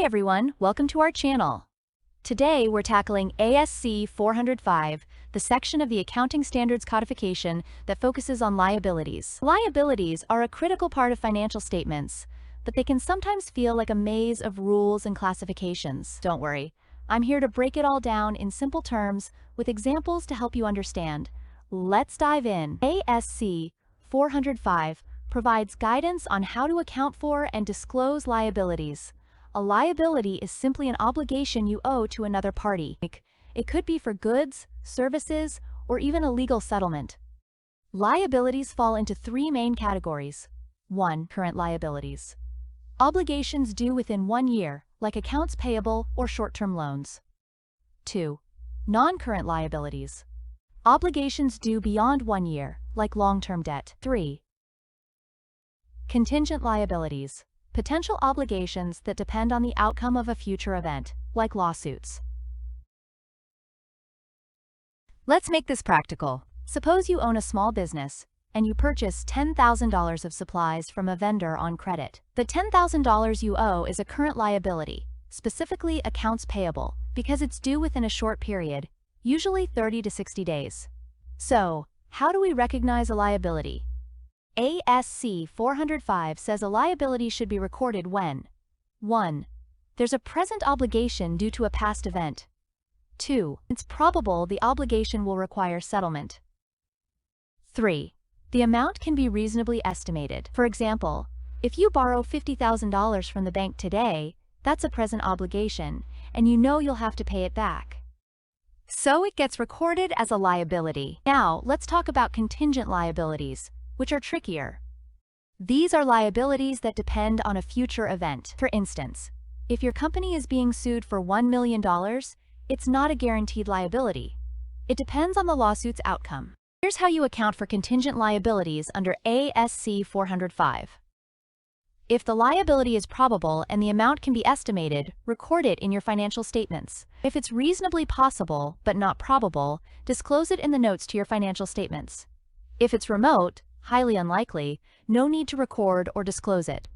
Hi everyone, welcome to our channel. Today we're tackling ASC 405, the section of the Accounting Standards Codification that focuses on liabilities. Liabilities are a critical part of financial statements, but they can sometimes feel like a maze of rules and classifications. Don't worry, I'm here to break it all down in simple terms with examples to help you understand. Let's dive in. ASC 405 provides guidance on how to account for and disclose liabilities. A liability is simply an obligation you owe to another party. It could be for goods, services, or even a legal settlement. Liabilities fall into three main categories. 1. Current liabilities. Obligations due within 1 year, like accounts payable or short-term loans. 2. Non-current liabilities. Obligations due beyond 1 year, like long-term debt. 3. Contingent liabilities. Potential obligations that depend on the outcome of a future event, like lawsuits. Let's make this practical. Suppose you own a small business, and you purchase $10,000 of supplies from a vendor on credit. The $10,000 you owe is a current liability, specifically accounts payable, because it's due within a short period, usually 30 to 60 days. So, how do we recognize a liability? ASC 405 says a liability should be recorded when 1. There's a present obligation due to a past event. 2. It's probable the obligation will require settlement. 3. The amount can be reasonably estimated. For example, if you borrow $50,000 from the bank today, that's a present obligation, and you know you'll have to pay it back. So it gets recorded as a liability. Now, let's talk about contingent liabilities, which are trickier. These are liabilities that depend on a future event. For instance, if your company is being sued for $1 million, it's not a guaranteed liability. It depends on the lawsuit's outcome. Here's how you account for contingent liabilities under ASC 405. If the liability is probable and the amount can be estimated, record it in your financial statements. If it's reasonably possible but not probable, disclose it in the notes to your financial statements. If it's remote, highly unlikely, no need to record or disclose it.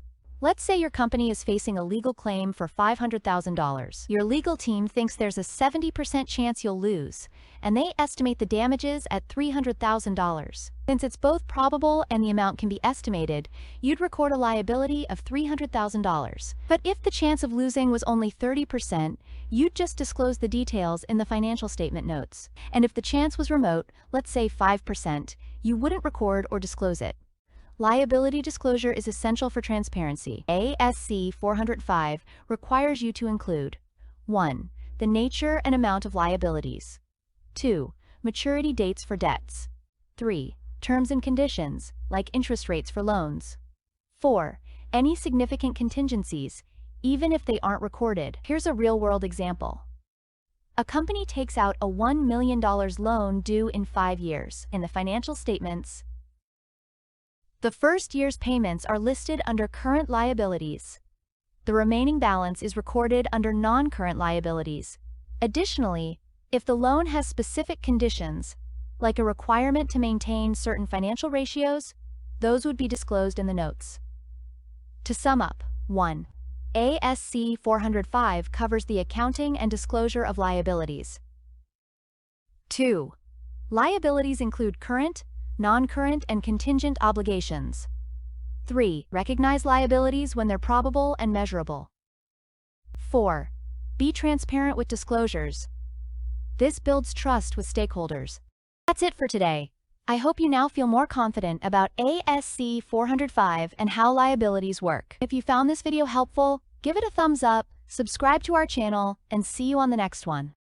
Let's say your company is facing a legal claim for $500,000. Your legal team thinks there's a 70% chance you'll lose, and they estimate the damages at $300,000. Since it's both probable and the amount can be estimated, you'd record a liability of $300,000. But if the chance of losing was only 30%, you'd just disclose the details in the financial statement notes. And if the chance was remote, let's say 5%, you wouldn't record or disclose it. Liability disclosure is essential for transparency. ASC 405 requires you to include 1. The nature and amount of liabilities. 2. Maturity dates for debts. 3. Terms and conditions, like interest rates for loans. 4. Any significant contingencies, even if they aren't recorded. Here's a real-world example. A company takes out a $1 million loan due in 5 years. In the financial statements, the first year's payments are listed under current liabilities. The remaining balance is recorded under non-current liabilities. Additionally, if the loan has specific conditions, like a requirement to maintain certain financial ratios, those would be disclosed in the notes. To sum up, 1. ASC 405 covers the accounting and disclosure of liabilities. 2. Liabilities include current, non-current, and contingent obligations. 3. Recognize liabilities when they're probable and measurable. 4. Be transparent with disclosures. This builds trust with stakeholders. That's it for today. I hope you now feel more confident about ASC 405 and how liabilities work. If you found this video helpful, give it a thumbs up, subscribe to our channel, and see you on the next one.